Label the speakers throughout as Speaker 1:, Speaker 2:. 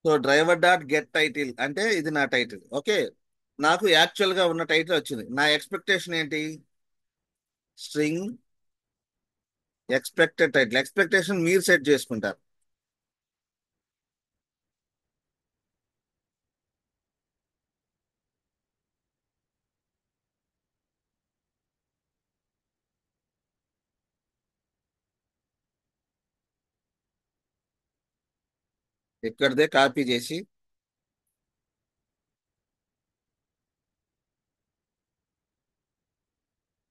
Speaker 1: So driver dot get title అంటే ఇది నా టైటిల్. ఓకే, నాకు యాక్చువల్ గా ఉన్న టైటిల్ వచ్చింది. నా ఎక్స్పెక్టేషన్ ఏంటి? String expected title. ఎక్స్పెక్టేషన్ మీరు సెట్ చేసుకుంటారు. ఇక్కడదే కాపీ చేసి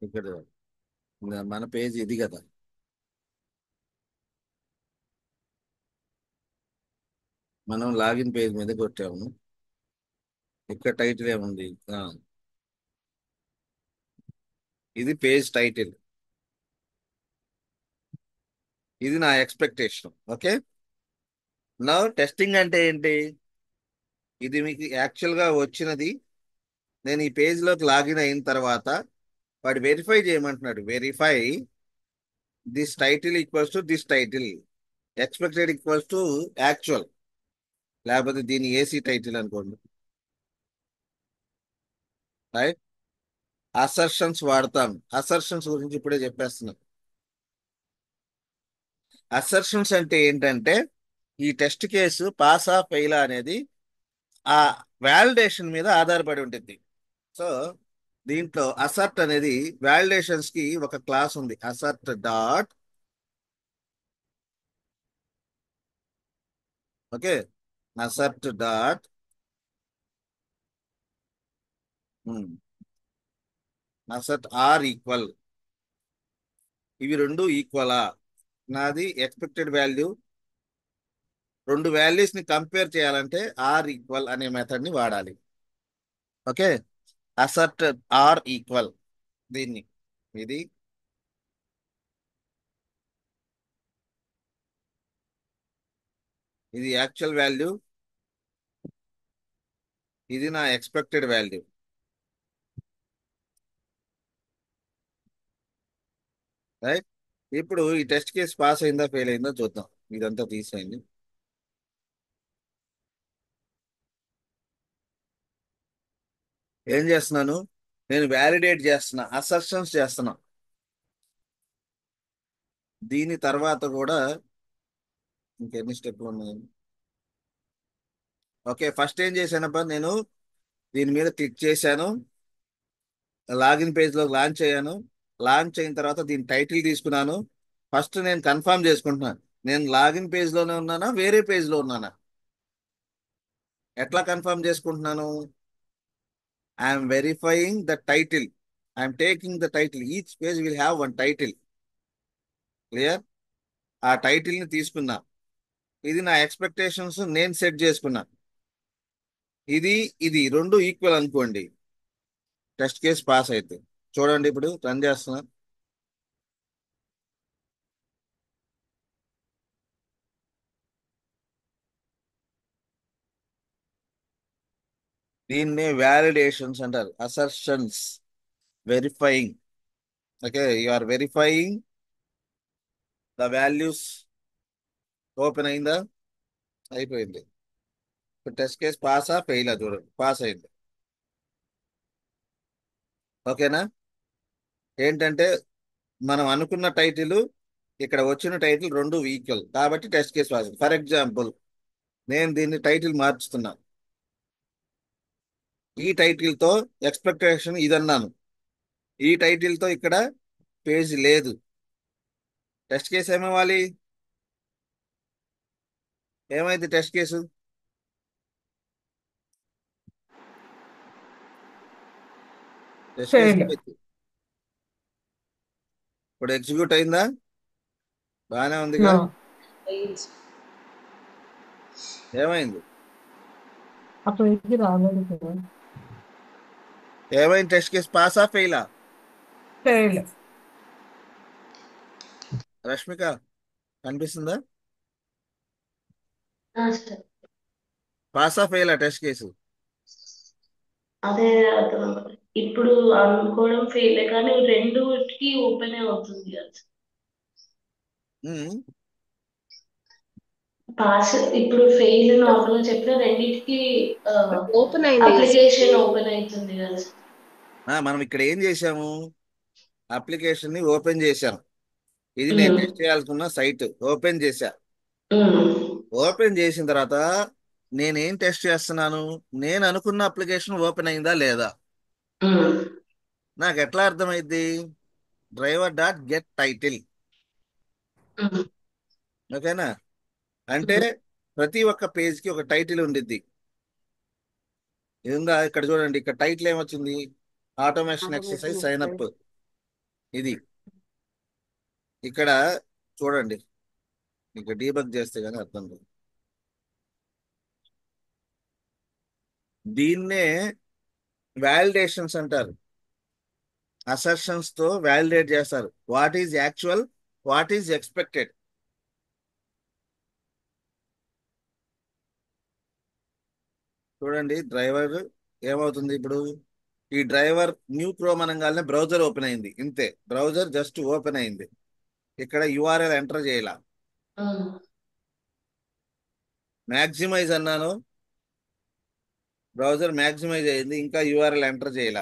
Speaker 1: ఇక్కడ మన పేజ్ ఇది కదా. మనం లాగిన్ పేజ్ మీద కొట్టాము. ఇక్కడ టైటిల్ ఏముంది? ఇది పేజ్ టైటిల్. ఇది నా ఎక్స్పెక్టేషన్. ఓకే, నా టెస్టింగ్ అంటే ఏంటి? ఇది మీకు యాక్చువల్ గా వచ్చినది. నేను ఈ పేజ్ లోకి లాగిన్ అయిన తర్వాత వాడు వెరిఫై చేయమంటున్నాడు. Verify this title equals to this title, expected equals to actual. లేకపోతే దీని ఏసీ టైటిల్ అనుకోండి. రైట్. అసర్షన్స్ వాడతాం. అసర్షన్స్ గురించి ఇప్పుడే చెప్పేస్తున్నాం. అసర్షన్స్ అంటే ఏంటంటే ఈ టెస్ట్ కేసు పాసా ఫెయిలా అనేది ఆ వాలిడేషన్ మీద ఆధారపడి ఉంటుంది. సో దీంట్లో అసర్ట్ అనేది వాలిడేషన్స్ కి ఒక క్లాస్ ఉంది. Assert dot, okay, assert dot assert are equal. ఇవి రెండు ఈక్వలా? నాది ఎక్స్పెక్టెడ్ వాల్యూ. రెండు వాల్యూస్ ని కంపేర్ చేయాలంటే ఆర్ ఈక్వల్ అనే మెథడ్ ని వాడాలి. Okay, assert are equal. దీన్ని ఇది ఇది యాక్చువల్ వాల్యూ, ఇది నా ఎక్స్పెక్టెడ్ వాల్యూ. రైట్. ఇప్పుడు ఈ టెస్ట్ కేసు పాస్ అయిందా ఫెయిల్ అయిందో చూద్దాం. ఇదంతా తీసేయండి. ఏం చేస్తున్నాను? నేను వ్యాలిడేట్ చేస్తున్నా, అసర్షన్స్ చేస్తున్నా. దీని తర్వాత కూడా ఇంకెన్ని స్టెప్లు ఉన్నాయి? ఓకే, ఫస్ట్ ఏం చేశానబ్బా, నేను దీని మీద క్లిక్ చేశాను. లాగిన్ పేజ్ లో లాంచ్ అయ్యాను. లాంచ్ అయిన తర్వాత దీని టైటిల్ తీసుకున్నాను. ఫస్ట్ నేను కన్ఫర్మ్ చేసుకుంటున్నాను, నేను లాగిన్ పేజ్ లోనే ఉన్నానా వేరే పేజ్ లో ఉన్నానా? ఎట్లా కన్ఫర్మ్ చేసుకుంటున్నాను? I'm verifying the title. I'm taking the title. Each page will have one title. Clear? ఆ టైటిల్ ని తీసుకున్నా. ఇది నా ఎక్స్పెక్టేషన్స్ నేను సెట్ చేసుకున్నా. ఇది ఇది రెండు ఈక్వల్ అనుకోండి, టెస్ట్ కేస్ పాస్ అయితే. చూడండి, ఇప్పుడు రన్ చేస్తున్నా. దీన్నే వ్యాలిడేషన్స్ అంటారు, assertions, verifying. Okay, you are verifying the values. Open అయిందా? అయిపోయింది. ఇప్పుడు టెస్ట్ కేస్ పాసా ఫెయిలా చూడండి. పాస్ అయింది. ఓకేనా? ఏంటంటే మనం అనుకున్న టైటిల్, ఇక్కడ వచ్చిన టైటిల్ రెండు ఈక్వల్ కాబట్టి test case pass. For example, నేను దీన్ని టైటిల్ మార్చుతున్నా. ఈ టైటిల్ తో ఎక్స్పెక్టేషన్ ఇదన్నాను. ఈ టైటిల్ తో ఇక్కడ పేజ్ లేదు. టెస్ట్ కేసు ఏమవ్వాలి? ఏమైంది test case? Test case
Speaker 2: fail.
Speaker 1: ఏమైంది? ఇప్పుడు ఎగ్జిక్యూట్ అయిందా? బాగానే ఉందిగా.
Speaker 2: నో.
Speaker 1: ఏమైంది?
Speaker 2: ఆ పేజ్కి రాలేదు కదా.
Speaker 1: ఏమైంది? టెస్ట్ కేసు పాసా ఫెయిలా?
Speaker 2: ఫెయిల్.
Speaker 1: రష్మిక, కనిపిస్తుందా?
Speaker 3: సార్
Speaker 1: పాసా ఫెయిలా టెస్ట్ కేసు?
Speaker 3: అదే అతను ఇప్పుడు అనుకోవడం ఫెయిల్ కానీ రెండుకి ఓపెన్ అవుతుంది కదా.
Speaker 1: ఉమ్.
Speaker 3: పాస్ ఇప్పుడు ఫెయిల్ నార్మల్ గా చెప్పిన రెండింటికి
Speaker 4: ఓపెన్ అయింది కదా సార్.
Speaker 3: అప్లికేషన్ ఓపెన్ అవుతుంది కదా సార్.
Speaker 1: మనం ఇక్కడ ఏం చేసాము, అప్లికేషన్ ని ఓపెన్ చేశాం. ఇది నేను టెస్ట్ చేయాలనుకున్న సైట్ ఓపెన్ చేశా. ఓపెన్ చేసిన తర్వాత నేనేం టెస్ట్ చేస్తున్నాను, నేను అనుకున్న అప్లికేషన్ ఓపెన్ అయిందా లేదా. నాకు ఎట్లా అర్థమైంది, డ్రైవర్ డాట్ గెట్ టైటిల్. ఓకేనా, అంటే ప్రతి ఒక్క పేజ్ కి ఒక టైటిల్ ఉండిద్ది. ఇదిందా ఇక్కడ చూడండి, ఇక్కడ టైటిల్ ఏమొచ్చింది, ఆటోమేషన్ ఎక్సర్సైజ్ సైన్ అప్. ఇది ఇక్కడ చూడండి, ఇక్కడ డీబగ్ చేస్తే గానీ అర్థం కాదు. దీన్నే వ్యాలిడేషన్స్ అంటారు. అసర్షన్స్ తో వ్యాలిడేట్ చేస్తారు. What is actual, what is expected. చూడండి డ్రైవర్ ఏమవుతుంది ఇప్పుడు, ఈ డ్రైవర్ న్యూ క్రోమ్ అనగానే బ్రౌజర్ ఓపెన్ అయింది, ఇంతే. బ్రౌజర్ జస్ట్ ఓపెన్ అయింది, ఇక్కడ యూఆర్ఎల్ ఎంటర్ చేయాల. మ్యాక్సిమైజ్ అన్నాను, బ్రౌజర్ మ్యాక్సిమైజ్ అయింది, ఇంకా యూఆర్ఎల్ ఎంటర్ చేయాల.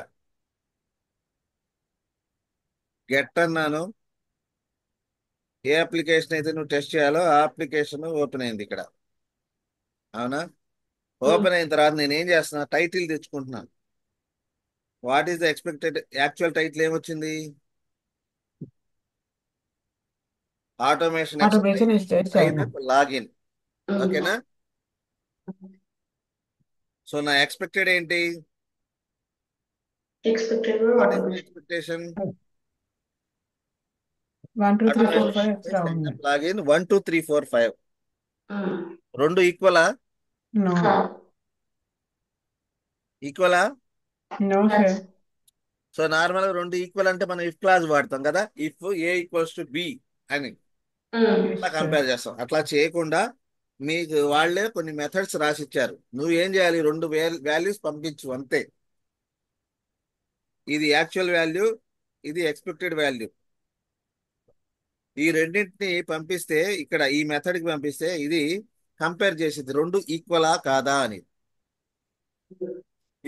Speaker 1: గెట్ అన్నాను, ఏ అప్లికేషన్ అయితే నువ్వు టెస్ట్ చేయాలో ఆ అప్లికేషన్ ఓపెన్ అయింది ఇక్కడ. అవునా, ఓపెన్ అయిన తర్వాత నేను ఏం చేస్తున్నా, టైటిల్ తెచ్చుకుంటున్నాను. What is the expected actual title ఏమొచ్చింది, automation
Speaker 2: automation
Speaker 1: exercise
Speaker 2: state
Speaker 1: sign
Speaker 2: sign
Speaker 1: up login. ఓకేనా, సో నా ఎక్స్పెక్టెడ్ ఏంటి,
Speaker 3: expected
Speaker 1: what is the expectation,
Speaker 2: 1 2 3 4 5
Speaker 1: automation
Speaker 2: extra
Speaker 1: sign
Speaker 2: ఉంది.
Speaker 1: అప్ లాగిన్ 1 2 3 4 5 రెండు ఈక్వలా,
Speaker 2: నో
Speaker 1: ఈక్వలా.
Speaker 2: No sir.
Speaker 1: సో నార్మల్ గా రెండు ఈక్వల్ అంటే మనం ఇఫ్ క్లాజ్ వాడతాం కదా, if a equals to b అని అట్లా కంపేర్ చేస్తాం. అట్లా చేయకుండా మీకు వాళ్ళే కొన్ని మెథడ్స్ రాసిచ్చారు, నువ్వు ఏం చేయాలి, రెండు వాల్యూస్ పంపించు అంతే. ఇది యాక్చువల్ వాల్యూ, ఇది ఎక్స్పెక్టెడ్ వాల్యూ. ఈ రెండింటిని పంపిస్తే, ఇక్కడ ఈ మెథడ్ కి పంపిస్తే ఇది కంపేర్ చేసింది రెండు ఈక్వలా కాదా అని.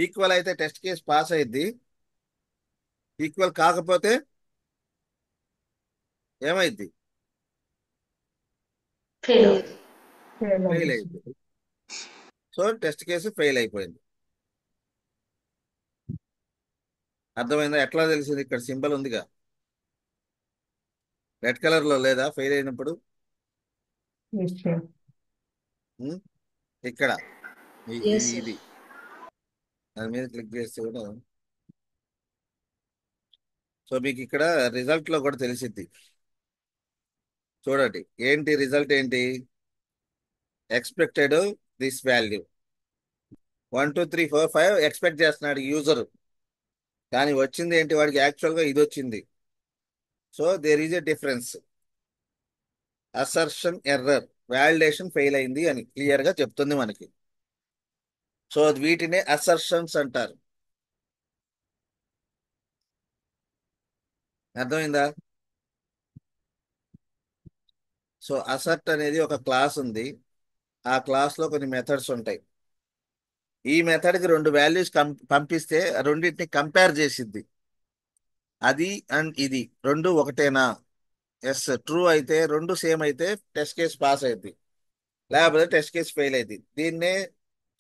Speaker 1: ఈక్వల్ అయితే టెస్ట్ కేస్ పాస్ అయింది, ఈక్వల్ కాకపోతే ఏమైంది,
Speaker 3: ఫెయిల్.
Speaker 1: ఫెయిల్ అయింది. సో టెస్ట్ కేసు ఫెయిల్ అయిపోయింది. అర్థమైందా, ఎట్లా తెలిసింది, ఇక్కడ సింబల్ ఉందిగా రెడ్ కలర్ లో లేదా ఫెయిల్ అయినప్పుడు.
Speaker 2: Yes sir.
Speaker 1: ఉం? ఇక్కడ
Speaker 4: Yes,
Speaker 1: ఇది
Speaker 4: sir.
Speaker 1: ఇది దాని మీద క్లిక్ చేస్తే కూడా, సో మీకు ఇక్కడ రిజల్ట్ లో కూడా తెలిసిద్ది. చూడండి ఏంటి రిజల్ట్ ఏంటి, ఎక్స్పెక్టెడ్ దిస్ వాల్యూ 1 2 3 4 5 ఎక్స్పెక్ట్ చేస్తున్నాడు యూజర్, కానీ వచ్చింది ఏంటి, వాడికి యాక్చువల్ గా ఇది వచ్చింది. So there is a difference, assertion error, validation fail అయింది అని క్లియర్ గా చెప్తుంది మనకి. సో వీటినే అసర్షన్స్ అంటారు. అర్థమైందా. సో అసర్ట్ అనేది ఒక క్లాస్ ఉంది, ఆ క్లాస్ లో కొన్ని మెథడ్స్ ఉంటాయి. ఈ మెథడ్ కి రెండు వాల్యూస్ పంపిస్తే రెండింటిని కంపేర్ చేసిద్ది, అది అండ్ ఇది రెండు ఒకటేనా, ఎస్ ట్రూ అయితే రెండు సేమ్ అయితే టెస్ట్ కేస్ పాస్ అయింది, లేకపోతే టెస్ట్ కేస్ ఫెయిల్ అయింది. దీన్నే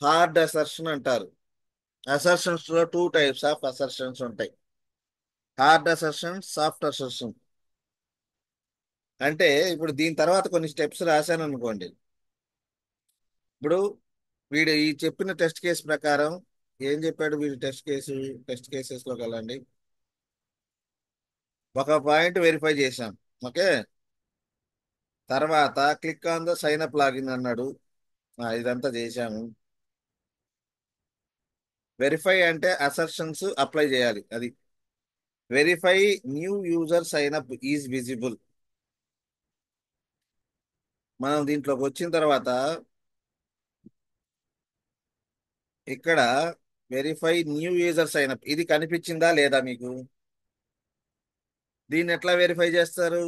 Speaker 1: హార్డ్ అసర్షన్ అంటారు. అసర్షన్స్ లో టూ టైప్స్ ఆఫ్ అసర్షన్స్ ఉంటాయి, హార్డ్ అసర్షన్, సాఫ్ట్ అసర్షన్. అంటే ఇప్పుడు దీని తర్వాత కొన్ని స్టెప్స్ రాశాను అనుకోండి, ఇప్పుడు వీడు ఈ చెప్పిన టెస్ట్ కేసు ప్రకారం ఏం చెప్పాడు, వీడు టెస్ట్ కేసెస్ లోకి వెళ్ళండి. ఒక పాయింట్ వెరిఫై చేశాం, ఓకే. తర్వాత click on the sign up login అన్నాడు, ఇదంతా చేశాము. వెరిఫై అంటే అసర్షన్స్ అప్లై చేయాలి, అది verify new user sign up is visible. మనం దీంట్లోకి వచ్చిన తర్వాత ఇక్కడ verify new user sign up ఇది కనిపించిందా లేదా మీకు, దీన్ని ఎట్లా వెరిఫై చేస్తారు,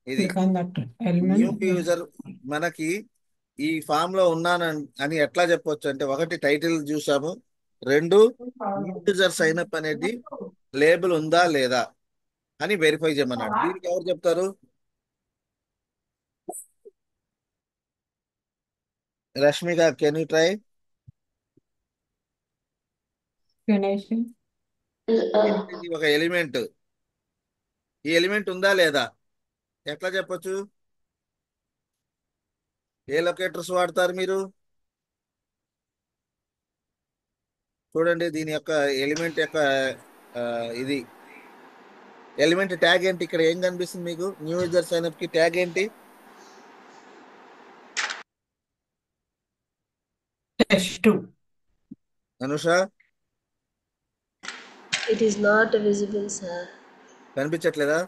Speaker 1: ఇది
Speaker 2: click on that
Speaker 1: new
Speaker 2: element.
Speaker 1: User మనకి ఈ ఫామ్ లో ఉన్నానని అని ఎట్లా చెప్పొచ్చు అంటే, ఒకటి టైటిల్ చూసాము, రెండు న్యూ యూజర్ సైన్ అప్ అనేది లేబుల్ ఉందా లేదా అని వెరిఫై చేయమన్నాడు. దీనికి ఎవరు చెప్తారు? Rashmika, can you try?
Speaker 2: Finish.
Speaker 1: ఇది ఒక ఎలిమెంట్. ఈ ఎలిమెంట్ ఉందా లేదా ఎట్లా చెప్పొచ్చు? ఏ లొకేటర్స్ వాడతారు మీరు? చూడండి దీని యొక్క ఎలిమెంట్ యొక్క ఆ, ఇది ఎలిమెంట్ ట్యాగ్ ఏంటి? ఇక్కడ ఏం కనిపిస్తుంది మీకు? న్యూ యూజర్ సైన్ అప్ కి ట్యాగ్ ఏంటి?
Speaker 2: Test2.
Speaker 1: Anusha,
Speaker 4: It is not visible, sir.
Speaker 1: కనిపించట్లేదా?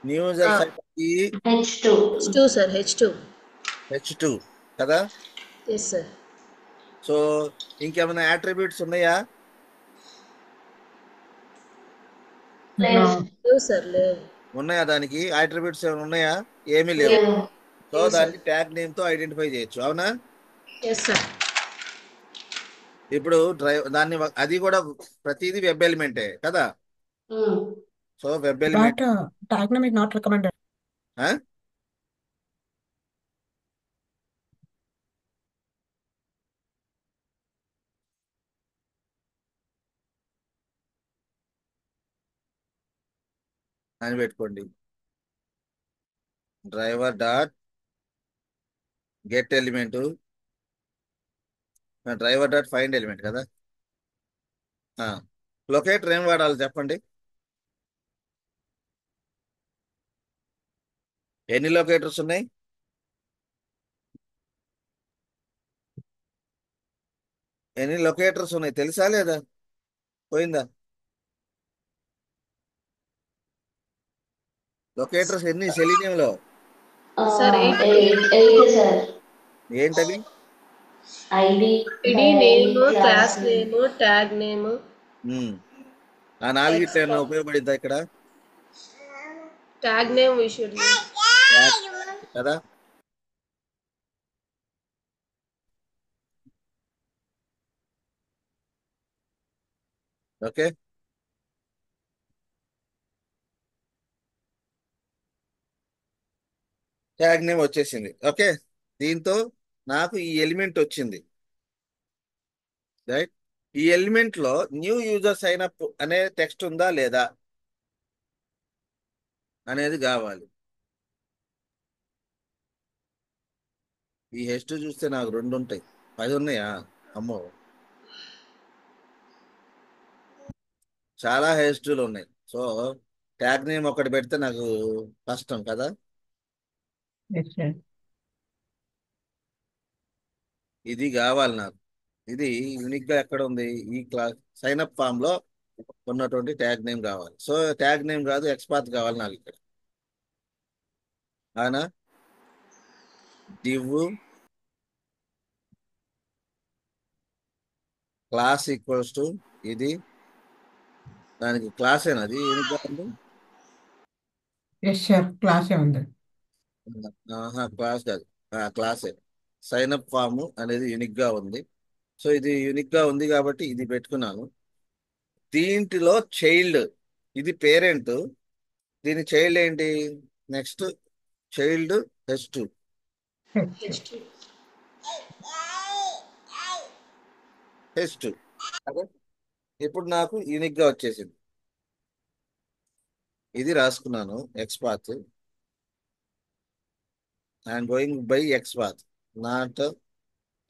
Speaker 1: New user
Speaker 4: Ah,
Speaker 1: sign up కి
Speaker 3: H2.
Speaker 4: H2, sir. H2.
Speaker 1: H2 కదా?
Speaker 4: Yes, sir.
Speaker 1: సో ఇంకేమైనా అట్రిబ్యూట్స్ ఉన్నాయా?
Speaker 3: లేదు.
Speaker 2: No.
Speaker 4: No, sir. Leave.
Speaker 1: ఉన్నాయా? దానికి అట్రిబ్యూట్స్ ఏమైనా ఉన్నాయా? ఏమీ లేవు.
Speaker 3: లేదు.
Speaker 1: So
Speaker 4: Yes, sir.
Speaker 1: దాన్ని ట్యాగ్ నేమ్ తో ఐడెంటిఫై చేయొచ్చు, అవునా?
Speaker 4: Yes, sir.
Speaker 1: ఇప్పుడు దాన్ని అది కూడా ప్రతిదీ వెబ్ ఎలిమెంటే కదా?
Speaker 3: ఉమ్.
Speaker 1: So web element
Speaker 2: But tag name is not recommended.
Speaker 1: అని పెట్టుకోండి. Driver dot get element, driver dot find element కదా. లొకేటర్ ఏం వాడాలి చెప్పండి? ఎన్ని లొకేటర్స్ ఉన్నాయి? ఎన్ని లొకేటర్స్ ఉన్నాయి తెలుసా లేదా? పోయిందా? లొకేటర్స్ ఎన్ని సెలీనియంలో?
Speaker 4: Sir, 8.
Speaker 3: 8 సార్.
Speaker 1: ఏంటవి?
Speaker 3: ID,
Speaker 4: ID name, class name, tag name,
Speaker 1: ఆ నాలుగిట్లో ఏమైనా ఉపయోగపడిద్దా ఇక్కడ?
Speaker 4: tag name we should use.
Speaker 1: కదా. ఓకే, ట్యాగ్ నేమ్ వచ్చేసింది. ఓకే, దీంతో నాకు ఈ ఎలిమెంట్ వచ్చింది, రైట్? ఈ ఎలిమెంట్ లో న్యూ యూజర్ సైన్ అప్ అనే టెక్స్ట్ ఉందా లేదా అనేది కావాలి. ఈ H2 చూస్తే నాకు 2 ఉంటాయి, 10 ఉన్నాయా? అమ్మో, చాలా H2లు ఉన్నాయి. సో ట్యాగ్ నేమ్ ఒకటి పెడితే నాకు కష్టం కదా.
Speaker 2: Yes, sir.
Speaker 1: ఇది కావాలి నాకు. ఇది యూనిక్ గా ఎక్కడ ఉంది? ఈ క్లాస్ సైన్ అప్ ఫామ్ లో ఉన్నటువంటి ట్యాగ్ నేమ్ కావాలి. సో ట్యాగ్ నేమ్ కాదు, ఎక్స్పాత్ కావాలి నాకు ఇక్కడ, అవునా? div క్లాస్ ఈక్వల్స్ టు ఇది, దానికి క్లాస్ అది యూనిక్ గా ఉంది.
Speaker 2: Yes, sir. Class ఉంది.
Speaker 1: క్లాస్ కాదు, క్లాసే. సైన్ అప్ ఫామ్ అనేది యూనిక్ గా ఉంది. సో ఇది యూనిక్ గా ఉంది కాబట్టి ఇది పెట్టుకున్నాను. దీంట్లో చైల్డ్, ఇది పేరెంట్, దీని చైల్డ్ ఏంటి? Next child H2.
Speaker 4: H2.
Speaker 1: H2 అదే. ఇప్పుడు నాకు యూనిక్ గా వచ్చేసింది. ఇది రాసుకున్నాను XPath. I'm going by XPath, not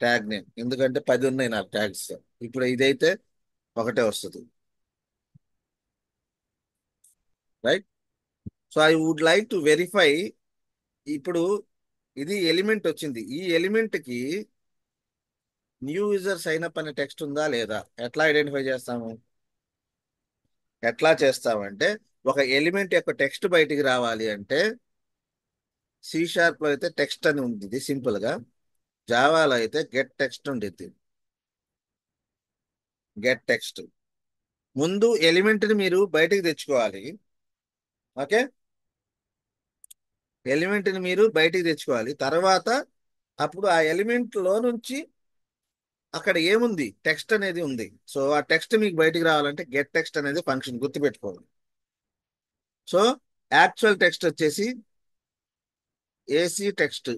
Speaker 1: tag name, ఎందుకంటే 10 ఉన్నాయి నాకు ట్యాగ్స్. ఇప్పుడు ఇదైతే ఒకటే వస్తుంది, right? So I would like to verify. ఇప్పుడు ఇది ఎలిమెంట్ వచ్చింది, ఈ ఎలిమెంట్ కి న్యూ యూజర్ సైన్ అప్ అనే టెక్స్ట్ ఉందా లేదా ఎట్లా ఐడెంటిఫై చేస్తాము? ఎట్లా చేస్తామంటే, ఒక ఎలిమెంట్ యొక్క టెక్స్ట్ బయటికి రావాలి అంటే C# లో అయితే టెక్స్ట్ అని ఉంటుంది సింపుల్ గా, జావాలో అయితే గెట్ టెక్స్ట్ ఉంటుంది. గెట్ టెక్స్ట్ ముందు ఎలిమెంట్ ని మీరు బయటికి తెచ్చుకోవాలి. ఓకే, ఎలిమెంట్ని మీరు బయటికి తెచ్చుకోవాలి. తర్వాత అప్పుడు ఆ ఎలిమెంట్ లో నుంచి అక్కడ ఏముంది, టెక్స్ట్ అనేది ఉంది. సో ఆ టెక్స్ట్ మీకు బయటికి రావాలంటే గెట్ టెక్స్ట్ అనేది ఫంక్షన్ గుర్తుపెట్టుకోవాలి. సో యాక్చువల్ టెక్స్ట్ వచ్చేసి ఏసీ టెక్స్ట్,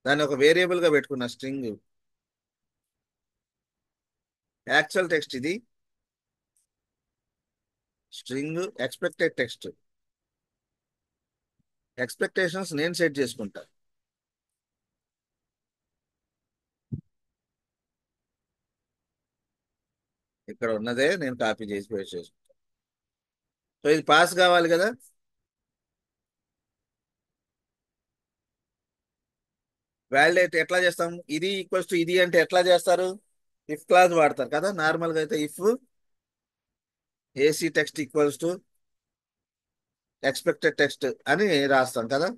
Speaker 1: దాన్ని ఒక వేరియబుల్ గా పెట్టుకున్న స్ట్రింగ్. యాక్చువల్ టెక్స్ట్ ఇది, స్ట్రింగ్ ఎక్స్పెక్టెడ్ టెక్స్ట్. ఎక్స్పెక్టేషన్స్ నేను సెట్ చేసుకుంటా. ఇక్కడ ఉన్నదే నేను కాపీ చేసి పేస్ట్ చేసుకుంటా. సో ఇది పాస్ కావాలి కదా. వాలిడేట్ ఎట్లా చేస్తాం, ఇది ఈక్వల్స్ టు ఇది అంటే ఎట్లా చేస్తారు, ఇఫ్ క్లాజ్ వాడతారు కదా. నార్మల్గా అయితే if AC text equals to expected text అని రాస్తాం కదా.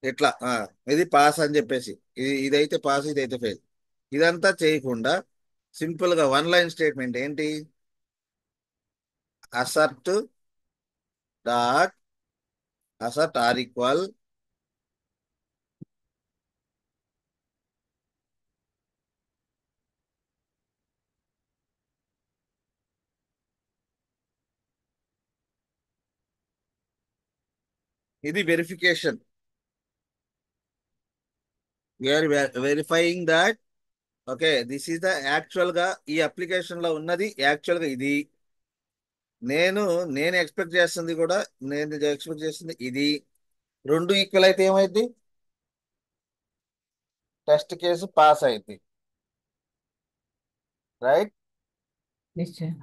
Speaker 1: ఇట్లా ఇది పాస్ అని చెప్పేసి, ఇదైతే పాస్, ఇదైతే ఫెయిల్. ఇదంతా చేయకుండా సింపుల్ గా వన్ లైన్ స్టేట్మెంట్ ఏంటి, assert dot assert are equal ఇది verification. We're verifying that okay this is the actual గా ఈ అప్లికేషన్ లో ఉన్నది యాక్చువల్ గా ఇది. నేను నేను ఎక్స్పెక్ట్ చేస్తుంది కూడా, నేను ఎక్స్పెక్ట్ చేస్తుంది ఇది. రెండు ఈక్వల్ అయితే ఏమైంది, టెస్ట్ కేసు పాస్ అయింది. Right,
Speaker 2: yes sir.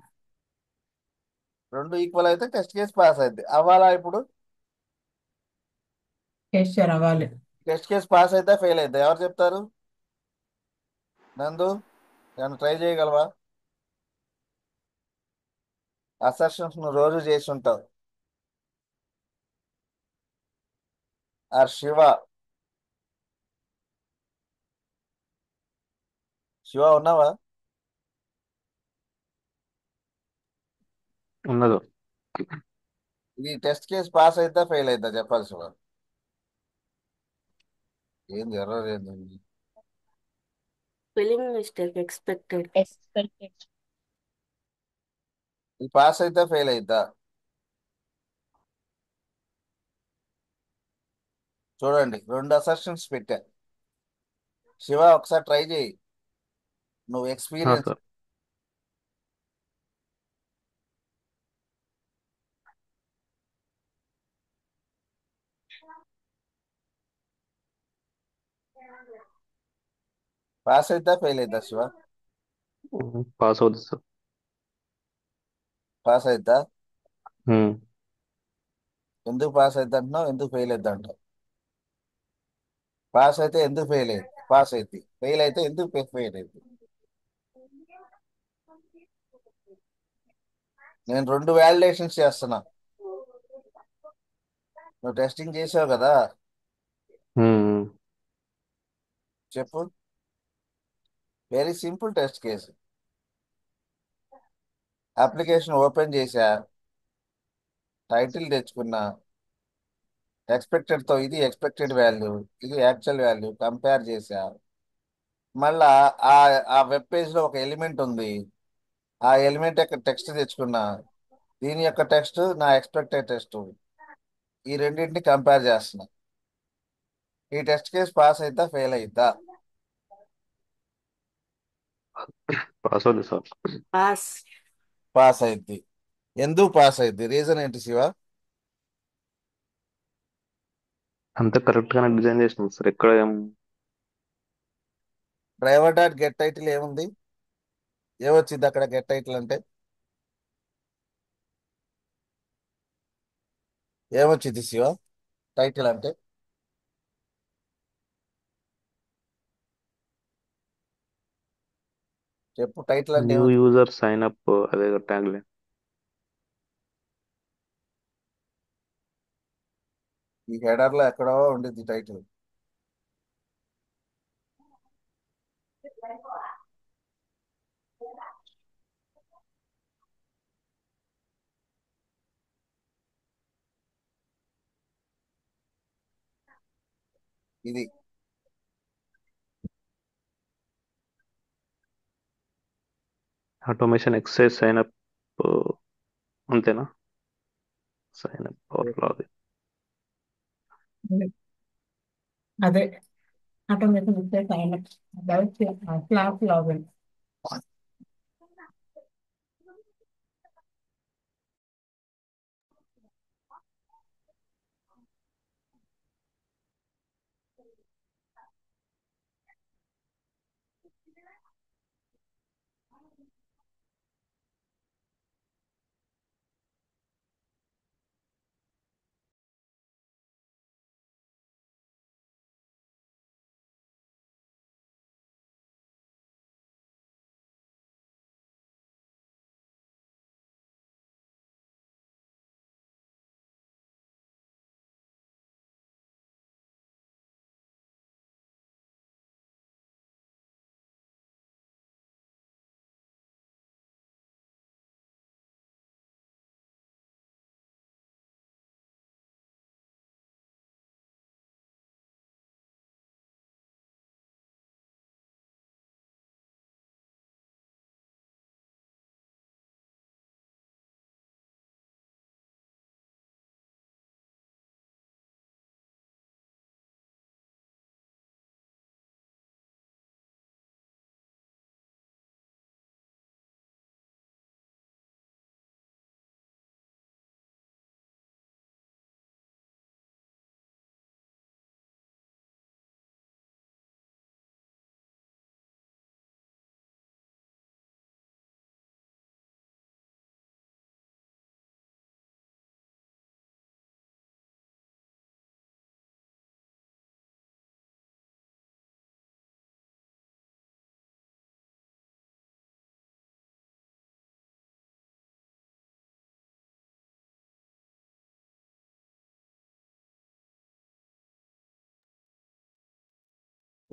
Speaker 1: రెండు ఈక్వల్ అయితే టెస్ట్ కేసు పాస్ అయింది. అవ్వాలా ఇప్పుడు,
Speaker 2: ఎస్ సార్ అవ్వాలి.
Speaker 1: టెస్ట్ కేసు పాస్ అయితే ఫెయిల్ అయితే ఎవరు చెప్తారు. నందు, నేను ట్రై చేయగలవా. అసర్షన్స్ నువ్వు రోజు చేసి ఉంటావు. ఆర్ శివ, శివ ఉన్నావా.
Speaker 5: ఉండదు.
Speaker 1: ఇది టెస్ట్ కేసు పాస్ అయితే ఫెయిల్ అవుతా చెప్పాలి శివ. ఏంది ఎర్రర్ ఏంది,
Speaker 4: Spelling mistake expected.
Speaker 1: ఇది పాస్ అయితే ఫెయిల్ అవుతా. చూడండి రెండు అసర్షన్స్ పెట్టా. శివ ఒకసారి ట్రై చేయి, నువ్వు ఎక్స్పీరియన్స్.
Speaker 5: సార్
Speaker 1: పాస్ అయితే ఫెయిల్ అవుతా శివ.
Speaker 5: పాస్ అవుతుంది సార్.
Speaker 1: పాస్ అవుతా.
Speaker 5: ఉమ్.
Speaker 1: ఎందుకు పాస్ అవుతా అంటున్నావు, ఎందుకు ఫెయిల్ అవుతా అంటావు. పాస్ అయితే ఎందుకు ఫెయిల్ అయింది, పాస్ అయితే ఫెయిల్ అయితే ఎందుకు ఫెయిల్ అయింది. నేను రెండు వ్యాలిడేషన్స్ చేస్తున్నా. నువ్వు టెస్టింగ్ చేసావు కదా,
Speaker 5: ఉమ్.
Speaker 1: చెప్పు. Very simple test case. Application open చేశా, టైటిల్ తెచ్చుకున్నా, ఎక్స్పెక్టెడ్ తో ఇది ఎక్స్పెక్టెడ్ వాల్యూ, ఇది యాక్చువల్ వాల్యూ కంపేర్ చేశా. మళ్ళా ఆ ఆ వెబ్ పేజ్ లో ఒక ఎలిమెంట్ ఉంది, ఆ ఎలిమెంట్ యొక్క టెక్స్ట్ తెచ్చుకున్నా, దీని యొక్క టెక్స్ట్ నా ఎక్స్పెక్టెడ్ టెక్స్ట్, ఈ రెండింటిని కంపేర్ చేస్తున్నా. ఈ టెస్ట్ కేసు పాస్ అయిద్దా ఫెయిల్ అయిద్దా.
Speaker 5: పాస్ అవుతుంది సార్.
Speaker 4: Pass.
Speaker 1: పాస్ అయిద్ది. ఎందుకు పాస్ అయిద్ది, రీజన్ ఏంటి శివ.
Speaker 5: అంతా కరెక్ట్ గానే డిజైన్ చేసినాం సార్. ఎక్కడ
Speaker 1: డ్రైవర్ డాట్ గెట్ టైటిల్ ఏముంది, ఏమొచ్చింది అక్కడ గెట్ టైటిల్ అంటే, ఏమొచ్చింది శివ టైటిల్ అంటే. చెప్పు టైటిల్ అంటే
Speaker 5: న్యూ
Speaker 1: ఏమొచ్చింది.
Speaker 5: యూజర్ సైన్ అప్ అదే ట్యాగ్ లైన్.
Speaker 1: ఈ హెడర్ లో ఎక్కడో ఉండిద్ది టైటిల్. ఇది
Speaker 5: ఆటోమేషన్ ఎక్సైజ్ సైన్ అప్ అంతేనా? Sign up or login.
Speaker 2: అదే ఆటోమేషన్ ఇస్తే sign up class login.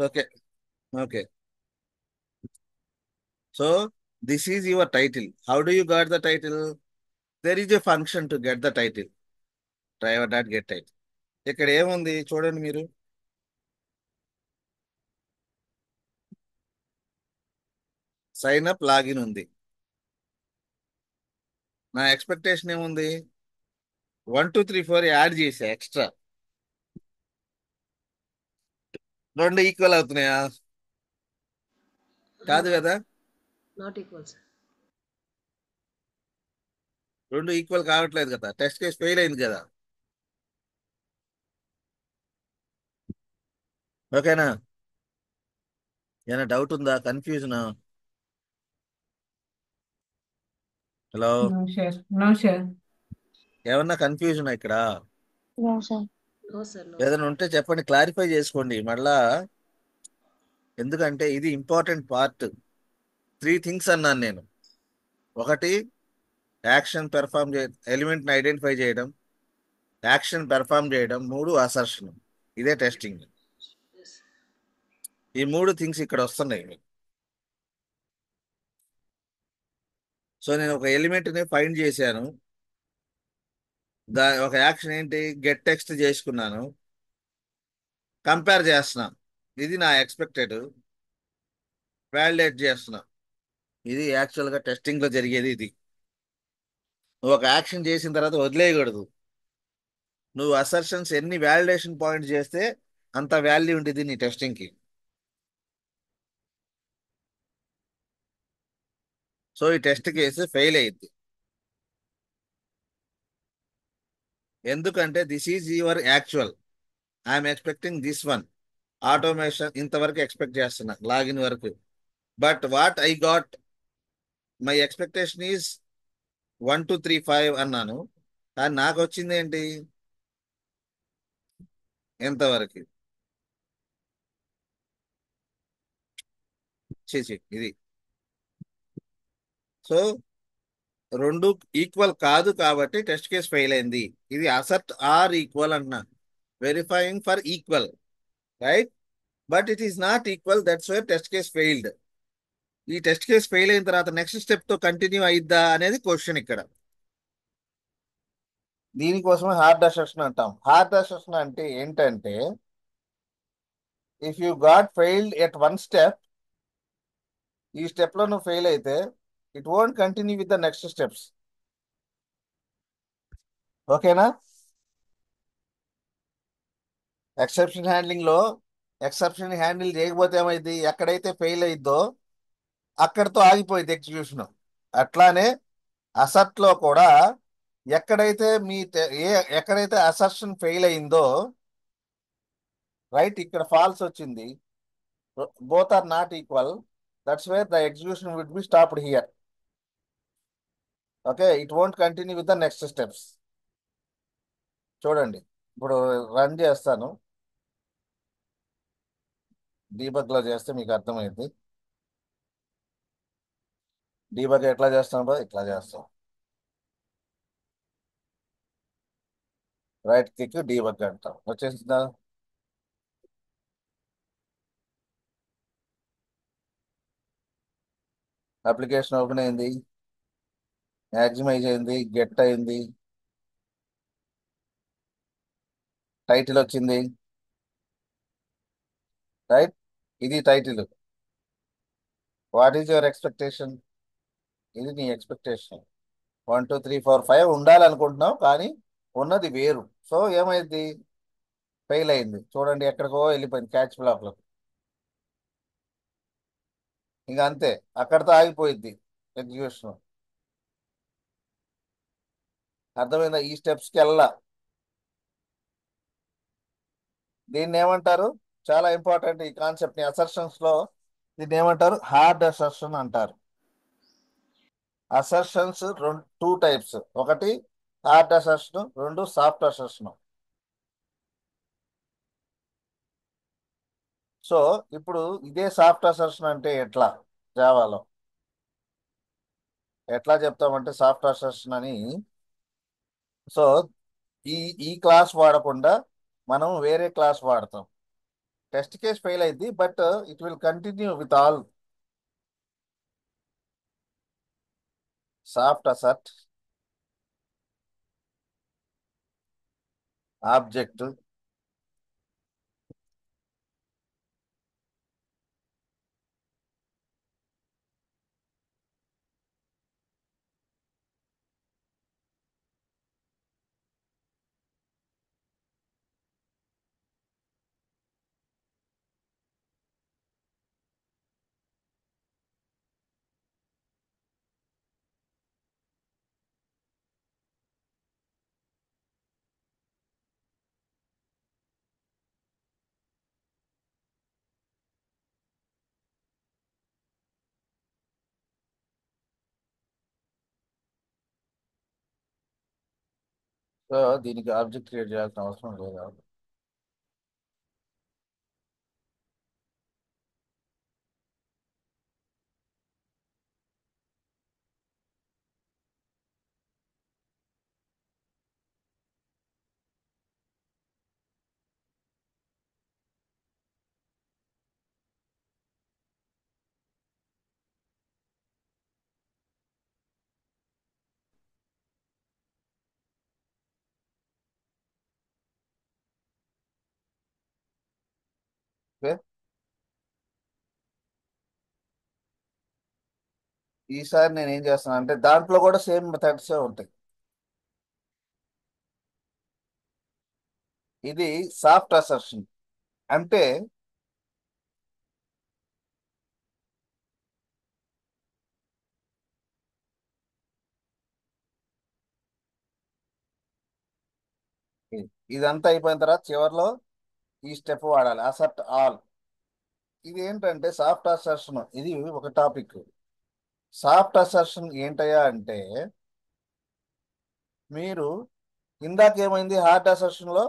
Speaker 1: Okay. Okay. So this is your title. How do you got the title? There is a function to get the title. Driver dot get title. ఇక్కడ ఏముంది చూడండి మీరు. Sign up login ఉంది. నా expectation ఏముంది? 1 2 3 4 add చేసా extra. రెండు equal అవుతున్నాయా? కాదు కదా.
Speaker 4: Not equal sir.
Speaker 1: రెండు ఈక్వల్ కావట్లేదు కదా. టెస్ట్ కేసు ఫెయిల్ అయింది కదా. ఓకేనా? ఏమైనా డౌట్ ఉందా? కన్ఫ్యూజన్? Hello,
Speaker 2: no sure.
Speaker 1: ఏమన్నా కన్ఫ్యూజన్ ఇక్కడ?
Speaker 3: No sir.
Speaker 4: No sir. No
Speaker 1: ఏదైనా ఉంటే చెప్పండి, క్లారిఫై చేసుకోండి మళ్ళా. ఎందుకంటే ఇది ఇంపార్టెంట్ పార్ట్. 3 థింగ్స్ అన్నాను నేను. ఒకటి, యాక్షన్ పెర్ఫామ్ ఎలిమెంట్ని ఐడెంటిఫై చేయడం, యాక్షన్ పెర్ఫామ్ చేయడం. 3, అసర్షన్. ఇదే టెస్టింగ్. ఈ 3 థింగ్స్ ఇక్కడ వస్తున్నాయి మీకు. సో నేను ఒక ఎలిమెంట్ని ఫైండ్ చేశాను. ఒక యాక్షన్ ఏంటి? గెట్ టెక్స్ట్ చేసుకున్నాను. కంపేర్ చేస్తున్నా. ఇది నా ఎక్స్పెక్టెడ్. వాలిడేట్ చేస్తున్నా. ఇది యాక్చువల్గా టెస్టింగ్లో జరిగేది. ఇది నువ్వు ఒక యాక్షన్ చేసిన తర్వాత వదిలేయకూడదు. నువ్వు అసర్షన్స్ ఎన్ని వాలిడేషన్ పాయింట్ చేస్తే అంత వాల్యూ ఉంటుంది నీ టెస్టింగ్కి. సో ఈ టెస్ట్ కేసు ఫెయిల్ అయ్యింది. ఎందుకంటే this is your actual. I'm expecting this one. Automation ఇంతవరకు ఎక్స్పెక్ట్ చేస్తున్నా, లాగిన్ వరకు. But what I got, my expectation is 1 2 3 5 అన్నాను. కానీ నాకు వచ్చింది ఏంటి? ఎంతవరకు? చేసి ఇది. సో రెండు ఈక్వల్ కాదు కాబట్టి టెస్ట్ కేస్ ఫెయిల్ అయింది. ఇది అసర్ట్ ఆర్ ఈక్వల్ అంటున్నా. Verifying for equal, right? But it is not equal. That's why test case failed. ఈ టెస్ట్ కేస్ ఫెయిల్ అయిన తర్వాత నెక్స్ట్ స్టెప్ తో కంటిన్యూ అయిద్దా అనేది క్వశ్చన్ ఇక్కడ. దీనికోసమే హార్డ్ అసెషన్ అంటాం. హార్డ్ అసెషన్ అంటే ఏంటంటే if you got failed at one step, ఈ స్టెప్ లో నువ్వు ఫెయిల్ అయితే it won't continue with the next steps. ఓకేనా? ఎక్సెప్షన్ హ్యాండ్లింగ్ లో ఎక్సెప్షన్ హ్యాండిల్ చేయకపోతే ఏమైంది, ఎక్కడైతే ఫెయిల్ అయిద్దో అక్కడితో ఆగిపోయింది ఎగ్జిక్యూషన్. అట్లానే అసర్ట్ లో కూడా ఎక్కడైతే ఎక్కడైతే అసర్షన్ ఫెయిల్ అయిందో, రైట్, ఇక్కడ ఫాల్స్ వచ్చింది, both are not equal, that's where the execution would be stopped here. Okay, it won't continue with the next steps. చూడండి, ఇప్పుడు రన్ చేస్తాను, డీబగ్ లో చేస్తే మీకు అర్థమైంది. డీబగ్ ఎట్లా చేస్తాను బా, ఇట్లా చేస్తాం, రైట్ క్లిక్ డీబగ్ అంటాం, వచ్చేసిందా? అప్లికేషన్ ఓపెన్ అయింది, మ్యాక్సిమైజ్ అయింది, గెట్ అయింది, టైటిల్ వచ్చింది, రైట్, ఇది title. What is your expectation? ఇది నీ ఎక్స్పెక్టేషన్. 1 2 3 4 5 ఉండాలనుకుంటున్నావు, కానీ ఉన్నది వేరు. సో ఏమైంది, ఫెయిల్ అయింది. చూడండి ఎక్కడికో వెళ్ళిపోయింది, క్యాచ్ బ్లాక్ లో. ఇంకా అంతే, అక్కడితో ఆగిపోయింది ఎగ్జిక్యూషన్. అర్థమైందా? ఈ స్టెప్స్కి వెళ్ళా. దీన్ని ఏమంటారు, చాలా ఇంపార్టెంట్ ఈ కాన్సెప్ట్ ని అసర్షన్స్ లో, దీన్ని ఏమంటారు, హార్డ్ అసర్షన్ అంటారు. అసర్షన్స్ టూ టైప్స్, ఒకటి హార్డ్ అసర్షన్, రెండు సాఫ్ట్ అసర్షన్. సో ఇప్పుడు ఇదే సాఫ్ట్ అసర్షన్ అంటే ఎట్లా, జావాలో ఎట్లా చెప్తామంటే సాఫ్ట్ అసర్షన్ అని. సో ఈ ఈ క్లాస్ వాడకుండా మనం వేరే క్లాస్ వాడతాం. టెస్ట్ కేస్ ఫెయిల్ అయింది, but it will continue with all. Soft asset, object, so దీనికి ఆబ్జెక్ట్ క్రియేట్ చేయాల్సిన అవసరం లేదు. ఓకే, ఈసారి నేను ఏం చేస్తాను అంటే దాంట్లో కూడా సేమ్ మెథడ్స్ ఉంటాయి. ఇది సాఫ్ట్ అసర్షన్ అంటే ఇదంతా అయిపోయిన తర్వాత చివరిలో ఈ స్టెప్ వాడాలి, అసర్ట్ ఆల్. ఇది ఏంటంటే సాఫ్ట్ అసర్షన్, ఇది ఒక టాపిక్. సాఫ్ట్ అసర్షన్ ఏంటయ్యా అంటే, మీరు ఇందాక ఏమైంది హార్డ్ అసర్షన్ లో,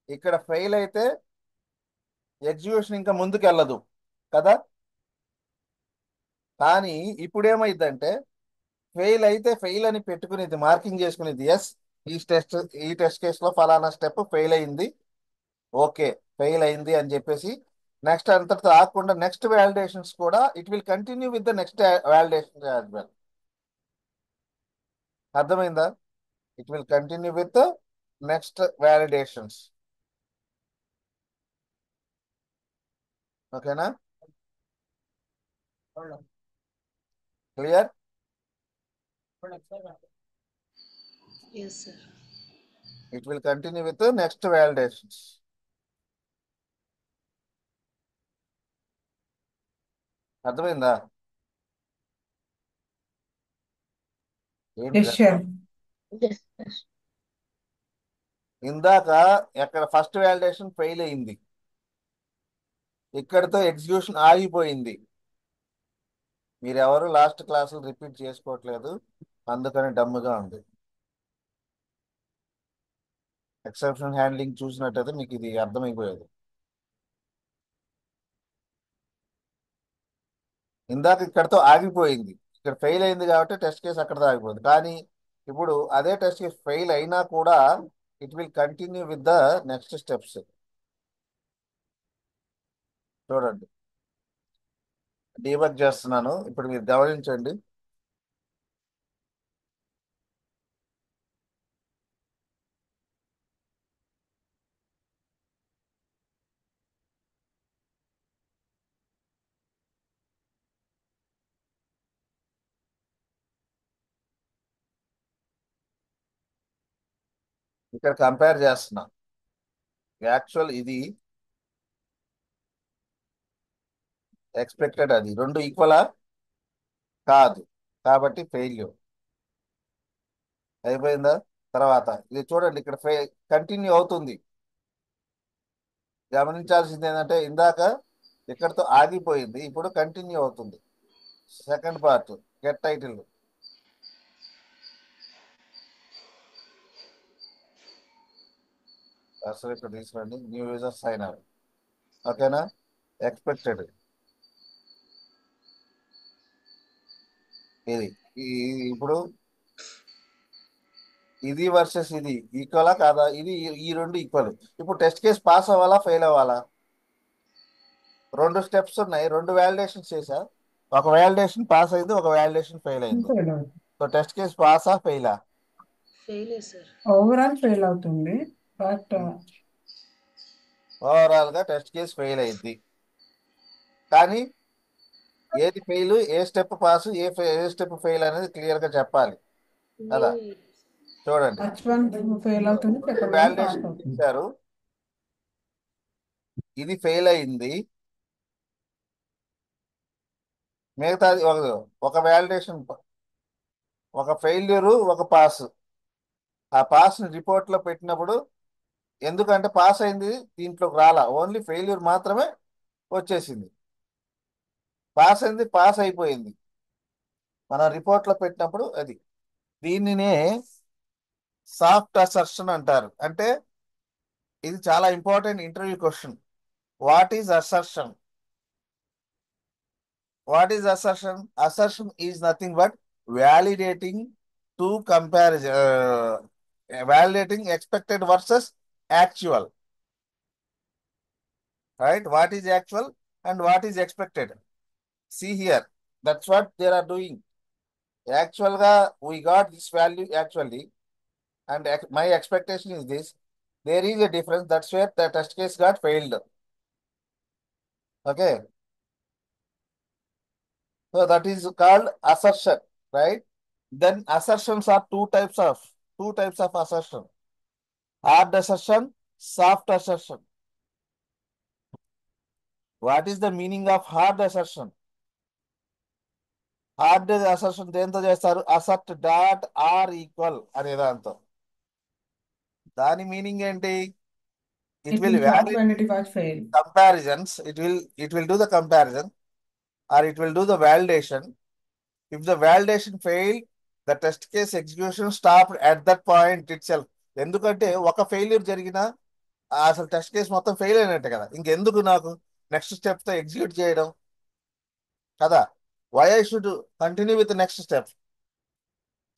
Speaker 1: ఇక్కడ ఫెయిల్ అయితే ఎగ్జిక్యూషన్ ఇంకా ముందుకు వెళ్ళదు కదా. కానీ ఇప్పుడు ఏమైందంటే ఫెయిల్ అయితే ఫెయిల్ అని పెట్టుకునేది, మార్కింగ్ చేసుకునేది, ఎస్ ఈ టెస్ట్ కేస్ లో ఫలానా స్టెప్ ఫెయిల్ అయింది, ఓకే ఫెయిల్ అయింది అని చెప్పేసి నెక్స్ట్ అంతటితో ఆగకుండా నెక్స్ట్ వ్యాలిడేషన్స్ కూడా it will continue with the next validation as well. అర్థమైందా? It will continue with next validations. ఓకేనా? Clear?
Speaker 4: Yes, sir.
Speaker 1: It will continue with next validations. అర్థమైందా? ఏంటి
Speaker 2: ఎస్ సార్.
Speaker 4: Yes, sir.
Speaker 1: ఇందాక ఎక్కడ first validation fail అయింది, ఇక్కడితో execution ఆగిపోయింది. మీరెవరు లాస్ట్ క్లాసులు రిపీట్ చేసుకోవట్లేదు, అందుకని డమ్ముగా ఉంది. ఎక్సెప్షన్ హ్యాండ్లింగ్ చూసినట్టయితే మీకు ఇది అర్థమైపోయేది. ఇందాక ఇక్కడతో ఆగిపోయింది, ఇక్కడ ఫెయిల్ అయింది కాబట్టి టెస్ట్ కేసు అక్కడతో ఆగిపోయింది. కానీ ఇప్పుడు అదే టెస్ట్ కేసు ఫెయిల్ అయినా కూడా it will continue with the next steps. చూడండి, డీబగ్ చేస్తున్నాను, ఇప్పుడు మీరు గమనించండి. ఇక్కడ కంపేర్ చేస్తున్నా. యాక్చువల్ ఇది ఎక్స్పెక్టెడ్, అది రెండు ఈక్వలా కాదు, కాబట్టి ఫెయిల్యూర్ అయిపోయిందా. తర్వాత ఇది చూడండి, ఇక్కడ కంటిన్యూ అవుతుంది. గమనించాల్సింది ఏంటంటే ఇందాక ఇక్కడతో ఆగిపోయింది, ఇప్పుడు కంటిన్యూ అవుతుంది. Second part get title. అసలు ఇక్కడ తీసుకురండి, న్యూ యూజర్ సైన్ అప్. ఓకేనా? ఎక్స్పెక్టెడ్ ఇది. ఇప్పుడు ఇది వర్సెస్ ఇది ఈక్వలా కాదా? ఇది ఈ రెండు ఈక్వల్. ఇప్పుడు టెస్ట్ కేసు పాస్ అవ్వాలా ఫెయిల్ అవ్వాలా? రెండు స్టెప్స్ ఉన్నాయి, రెండు వ్యాలిడేషన్స్ చేశా. ఒక వ్యాలిడేషన్ పాస్ అయింది, ఒక వ్యాలిడేషన్ ఫెయిల్ అయింది. సో టెస్ట్ కేసు పాసా ఫెయిలా?
Speaker 4: Failure, sir.
Speaker 2: ఓవరాల్ ఫెయిల్ అవుతుంది, బట్
Speaker 1: ఓవరాల్ గా టెస్ట్ కేసు ఫెయిల్ అయింది. కానీ ఏది ఫెయిల్, ఏ స్టెప్ పాస్, ఏ స్టెప్ ఫెయిల్ అనేది క్లియర్ గా చెప్పాలి కదా.
Speaker 4: New.
Speaker 1: చూడండి,
Speaker 2: ఫస్ట్ వన్ ఫెయిల్ అవుతుంది, సెకండ్ వన్ పాస్
Speaker 1: వ్యాలిడేషన్
Speaker 2: అవుతుంది.
Speaker 1: ఇచ్చారు, ఇది ఫెయిల్ అయింది, మిగతాది ఒక వ్యాలిడేషన్, ఒక ఫెయిల్యూరు, ఒక పాస్. ఆ పాస్ ని రిపోర్ట్ లో పెట్టినప్పుడు, ఎందుకంటే పాస్ అయింది దీంట్లోకి రాలా, ఓన్లీ ఫెయిల్యూర్ మాత్రమే వచ్చేసింది. పాస్ అయింది, పాస్ అయిపోయింది, మనం రిపోర్ట్ లో పెట్టినప్పుడు అది. దీనినే సాఫ్ట్ అసర్షన్ అంటారు. అంటే ఇది చాలా important interview question. What is assertion? What is assertion? Assertion is nothing but validating to comparison, validating expected versus actual. Right? What is actual and what is expected? See here, that's what they are doing. Actual ga we got this value actually, and my expectation is this. There is a difference. That's where the test case got failed. Okay. So that is called assertion, right? Then assertions are two types of assertion. Hard assertion, soft assertion. What is the meaning of hard assertion? Hard assertion దేంతో చేస్తారు? Asset dot are equal అనే దాంతో. దాని meaning ఏంటి? It will comparisons, it will do the comparison or it will do the validation. If the validation fail, the test case execution stop at that point itself. ఎందుకంటే ఒక failure జరిగినా అసలు test case మొత్తం fail అయినట్టే కదా, ఇంకెందుకు నాకు next step తో ఎగ్జిక్యూట్ చేయడం కదా. Why I should continue with next step.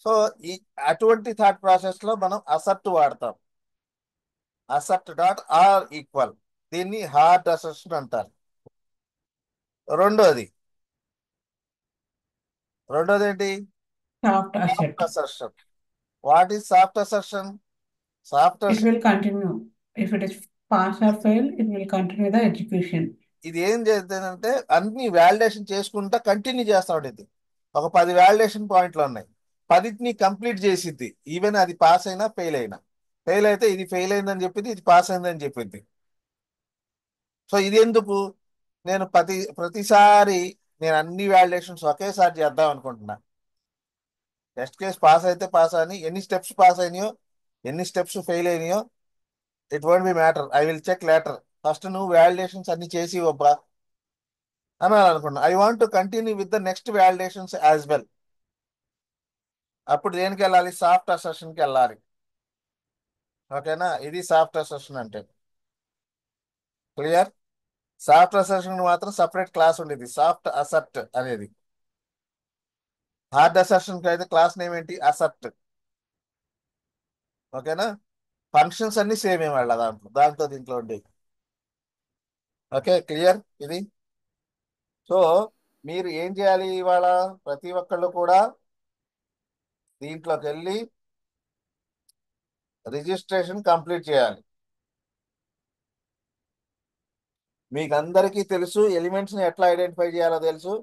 Speaker 1: So ఈ అటువంటి థాట్ ప్రాసెస్ లో మనం అసర్ట్ వాడతాం. అసర్ట్ డాట్ ఆర్ ఈక్వల్, దీన్ని హార్డ్ అసర్షన్ అంటారు. రెండోది ఏంటి?
Speaker 2: Soft
Speaker 1: soft
Speaker 2: assert.
Speaker 1: Assertion. What is soft assertion? Soft
Speaker 2: It will continue. If it is pass or fail, it will continue the execution.
Speaker 1: ఇది ఏం చేస్తుందంటే అన్ని వ్యాలిడేషన్ చేసుకుంటా కంటిన్యూ చేస్తా ఉండేది. ఒక 10 వ్యాలిడేషన్ పాయింట్లు ఉన్నాయి, 10ని కంప్లీట్ చేసిద్ది. ఈవెన్ అది పాస్ అయినా ఫెయిల్ అయినా. ఫెయిల్ అయితే ఇది ఫెయిల్ అయిందని చెప్పింది, ఇది పాస్ అయిందని చెప్పింది. సో ఇది ఎందుకు, నేను ప్రతిసారి నేను అన్ని వ్యాలిడేషన్స్ ఒకేసారి చేద్దాం అనుకుంటున్నా. టెస్ట్ కేస్ పాస్ అయితే పాస్ అని, ఎన్ని స్టెప్స్ పాస్ అయినాయో ఎన్ని స్టెప్స్ ఫెయిల్ అయినాయో it won't be matter, I will check later. First నువ్వు వ్యాలిడేషన్స్ అన్ని చేసి ఇవ్వబ్బా అని అనుకున్నా. I want to continue with the next validations as well. అప్పుడు దేనికి వెళ్ళాలి, సాఫ్ట్ అసెషన్కి వెళ్ళాలి. ఓకేనా, ఇది సాఫ్ట్ అసెషన్ అంటే. క్లియర్? సాఫ్ట్ అసెషన్ మాత్రం సపరేట్ క్లాస్ ఉండేది, సాఫ్ట్ అసెప్ట్ అనేది. హార్డ్ అసెషన్ అయితే క్లాస్ నేమ్ ఏంటి, అసెప్ట్. ఓకేనా, ఫంక్షన్స్ అన్ని సేమ్ ఏం వాళ్ళ దాంతో దీంట్లో ఉండే. ఓకే, క్లియర్ ఇది. సో మీరు ఏం చేయాలి, ఇవాళ ప్రతి ఒక్కళ్ళు కూడా దీంట్లోకి వెళ్ళి రిజిస్ట్రేషన్ కంప్లీట్ చేయాలి. మీకు అందరికీ తెలుసు ఎలిమెంట్స్ ని ఎట్లా ఐడెంటిఫై చేయాలో తెలుసు,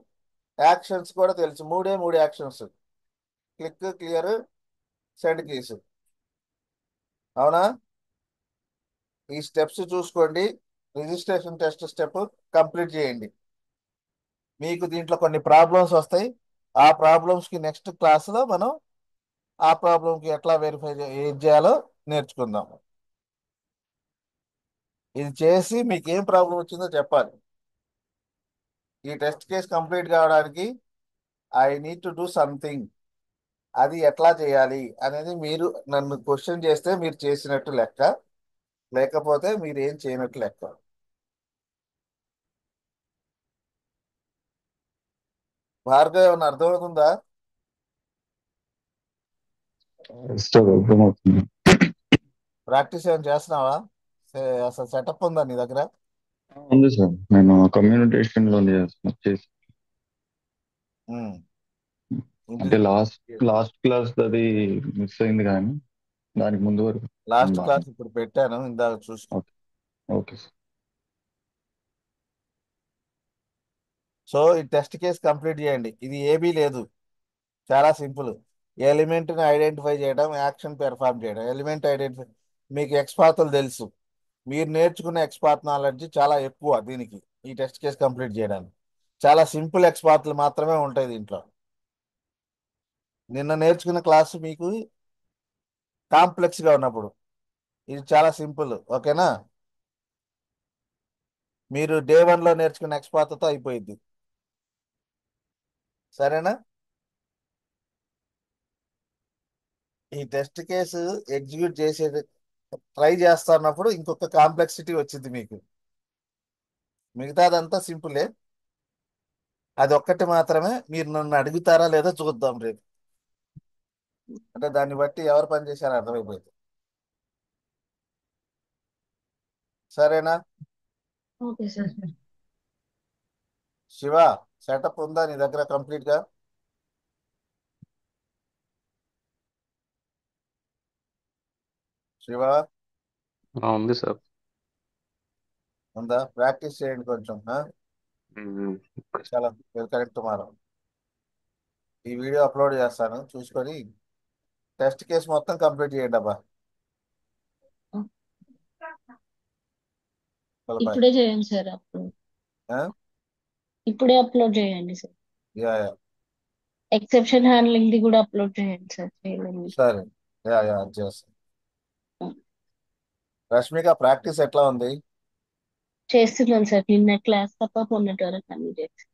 Speaker 1: యాక్షన్స్ కూడా తెలుసు. మూడు actions, click, clear, send keys. అవునా, ఈ స్టెప్స్ చూసుకోండి. రిజిస్ట్రేషన్ టెస్ట్ స్టెప్ కంప్లీట్ చేయండి. మీకు దీంట్లో కొన్ని ప్రాబ్లమ్స్ వస్తాయి, ఆ ప్రాబ్లమ్స్ కి నెక్స్ట్ క్లాస్ లో మనం ఆ ప్రాబ్లమ్ కి ఎట్లా వెరిఫై ఏం చేయాలో నేర్చుకుందాం. ఇది చేసి మీకు ఏం ప్రాబ్లం వచ్చిందో చెప్పాలి. ఈ టెస్ట్ కేస్ కంప్లీట్ కావడానికి I need to do something. అది ఎట్లా చేయాలి అనేది మీరు నన్ను క్వశ్చన్ చేస్తే మీరు చేసినట్టు లెక్క, లేకపోతే మీరు ఏం చేయనట్టు లెక్క. భార్గవ్ ఏమన్నా అర్థమవుతుందా?
Speaker 6: సార్ అర్థమవుతుంది.
Speaker 1: ప్రాక్టీస్ ఏమైనా చేస్తున్నావా? అసలు సెటప్ ఉందా నీ దగ్గర?
Speaker 6: ఉంది సార్, నేను కమ్యూనికేషన్ లో చేసి
Speaker 1: ఉమ్.
Speaker 6: అంటే లాస్ట్ క్లాస్ అది మిస్ అయింది, కానీ దానికి ముందు వరకు
Speaker 1: లాస్ట్
Speaker 6: బాగా.
Speaker 1: క్లాస్ ఇప్పుడు పెట్టాను, ఇందాక చూసుకో.
Speaker 6: Okay, okay sir.
Speaker 1: సో ఈ టెస్ట్ కేస్ కంప్లీట్ చేయండి. ఇది ఏబీ లేదు, చాలా సింపుల్. ఎలిమెంట్ని ఐడెంటిఫై చేయడం, యాక్షన్ పెర్ఫామ్ చేయడం. ఎలిమెంట్ ఐడెంటిఫై, మీకు ఎక్స్పాత్లు తెలుసు, మీరు నేర్చుకున్న ఎక్స్పాత్ నాలెడ్జ్ చాలా ఎక్కువ దీనికి. ఈ టెస్ట్ కేస్ కంప్లీట్ చేయడానికి చాలా సింపుల్ ఎక్స్పాత్లు మాత్రమే ఉంటాయి దీంట్లో. నిన్న నేర్చుకున్న క్లాసు మీకు కాంప్లెక్స్ గా ఉన్నప్పుడు, ఇది చాలా సింపుల్. ఓకేనా, మీరు డే 1 లో నేర్చుకున్న ఎక్స్పాత్తో అయిపోయింది. సరేనా, ఈ టెస్ట్ కేసు ఎగ్జిక్యూట్ చేసేది ట్రై చేస్తున్నప్పుడు ఇంకొక కాంప్లెక్సిటీ వచ్చింది మీకు. మిగతాదంతా సింపులే, అది ఒక్కటి మాత్రమే మీరు నన్ను అడుగుతారా లేదో చూద్దాం రేపు. అంటే దాన్ని బట్టి ఎవరు పని చేశారో అర్థమైపోయింది. సరేనా?
Speaker 3: Okay sir.
Speaker 1: శివ, సెటప్ ఉందా నీ దగ్గర కంప్లీట్ గా? శివ
Speaker 5: ఉంది సార్.
Speaker 1: ఉందా? ప్రాక్టీస్ చేయండి కొంచెం. చాలా కరెక్ట్ టుమారో ఈ వీడియో అప్లోడ్ చేస్తాను, చూసుకొని టెస్ట్ కేసు మొత్తం కంప్లీట్ చేయండి అబ్బా. బాయ్.
Speaker 3: ఇప్పుడే చేయండి సార్ అప్లోడ్. ఇప్పుడే అప్లోడ్ చేయండి sir.
Speaker 1: Yeah yeah,
Speaker 3: exception handling the కూడా అప్లోడ్ చేయండి సార్. చేయండి.
Speaker 1: సరే. యా యా, చేస్తాను. రష్మిక, ప్రాక్టీస్ ఎట్లా ఉంది?
Speaker 3: చేస్తున్నాను సార్. నిన్న క్లాస్ తప్ప మొన్నటి వరకు అన్ని చేస్తాను.